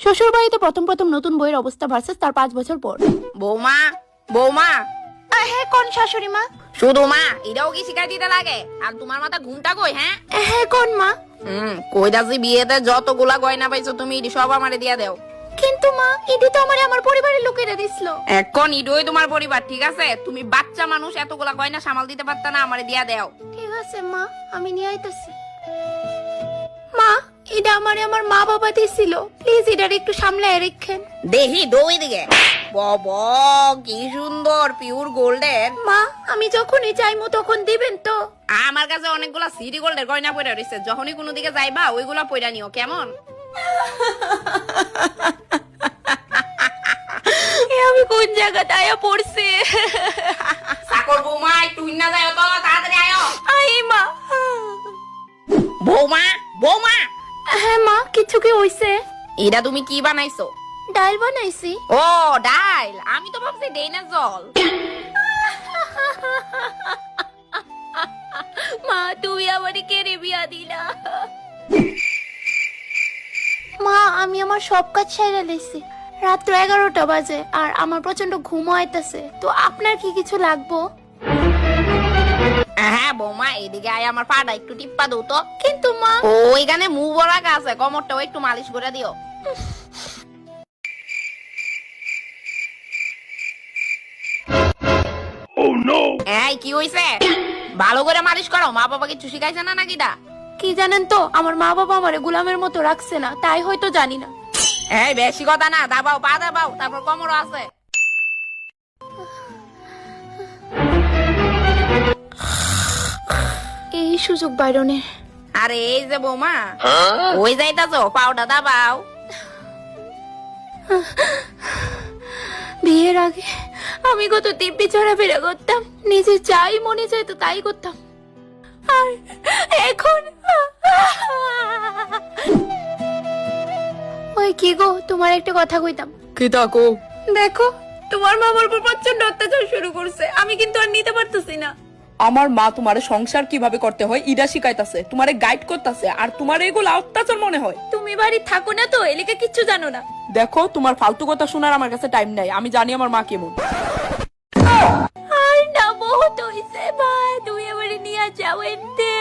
শ্বশুর বাড়িতে প্রথম প্রথম নতুন বইয়ের অবস্থা ভার্সেস তার 5 বছর পর। বৌমা বৌমা হ্যাঁ কোন শাশুড়ি মা? শুধু মা এটাও কি শিখাই দিতে লাগে? আর তোমার মাথা ঘুমটা কই? হ্যাঁ হ্যাঁ কোন মা? কইতাছি বিয়েতে যতগুলা গয়না পাইছো তুমি ইডি সব আমারে দিয়া দাও। কিন্তু মা ইডি তো আমার পরিবারের লোকেরা দিছিল। এখন ইডোই তোমার পরিবার, ঠিক আছে? তুমি বাচ্চা মানুষ, এতগুলা গয়না সামাল দিতে পারতা না? আমারে দিয়া দাও। ঠিক আছে মা, আমি নিয়ে আইতাছি। মা এটা আমার মা বাবা দিছিল, প্লিজ এটার একটু সামলায় রাখেন। দেখি দই দিকে বাবা কি সুন্দর পিওর গোল্ডেন। মা আমি যখনই চাইমু তখন দিবেন তো? আমার কাছে অনেকগুলা সিটি গোল্ডের গয়না পড়ে রইছে, যখনই কোনো দিকে যাইবা ওইগুলা পয়রা নিও, কেমন? আমি কোন জায়গাতে আয়া পড়ছি? চাকর বৌমা একটু না যাও তো, তাড়াতাড়ি আয়ো। আই মা। বৌমা বৌমা হ্যাঁ মা, কিছু কি হইছে? এটা তুমি কি বানাইছো? ডাল বানাইছি। ও ডাইল, আমি তো ভাবছি ডেইনা জল। মা তুমি আমারে কেড়ে বিয়া দিলা। মা আমি আমার সব কাজ সেরে লইছি, রাত্র 11টা বাজে আর আমার প্রচন্ড ঘুম আইতাছে, তো আপনার কি কিছু লাগবো? হ্যাঁ বৌমা এদিকে আয়, আমার পাটা একটু টিপ্পা দাও তো। কিন্তু মা ওইখানে মুভ বড়া আছে, কোমরটাও একটু মালিশ করে দিও। এই কি হইছে? ভালো করে মালিশ করো, মা বাবা কিছু শিখাইছে না নাকি? কি জানেন তো, আমার মা বাবা আমারে গোলামের মতো রাখছে না, তাই হয়তো জানি না। এই বেশি কথা না, দাবাও পা দাবাও, তারপর কোমরও আছে। এই সুযোগ বাইরনের। আরে এই যে বৌমা ওই যাইতাছো, পাউডা দাবাও। বিয়ের আগে আমি কত দিব্যি চড়াফেরা করতাম, নিজে যাই মনে চাইতো তাই করতাম, আর এখন ওই কি গো, তোমার একটা কথা কইতাম। কি তাকো? দেখো তোমার মা আমার উপর প্রচন্ড অত্যাচার শুরু করছে, আমি কিন্তু আর নিতে পারতেছি না। আমার মা তোমারে সংসার কিভাবে করতে হয় ইডা শিখাইতাছে, তোমারে গাইড করতেছে, আর তোমার এগুলো অত্যাচার মনে হয়। তুমি বাড়ি থাকো না তো, এলাকা কিচ্ছু জানো না। দেখো তোমার ফালতু কথা শোনার আমার কাছে টাইম নাই, আমি জানি আমার মা কেমন। আর না বহুত হইছে ভাই, তুমি আমারে নিয়ে যাও এনতে।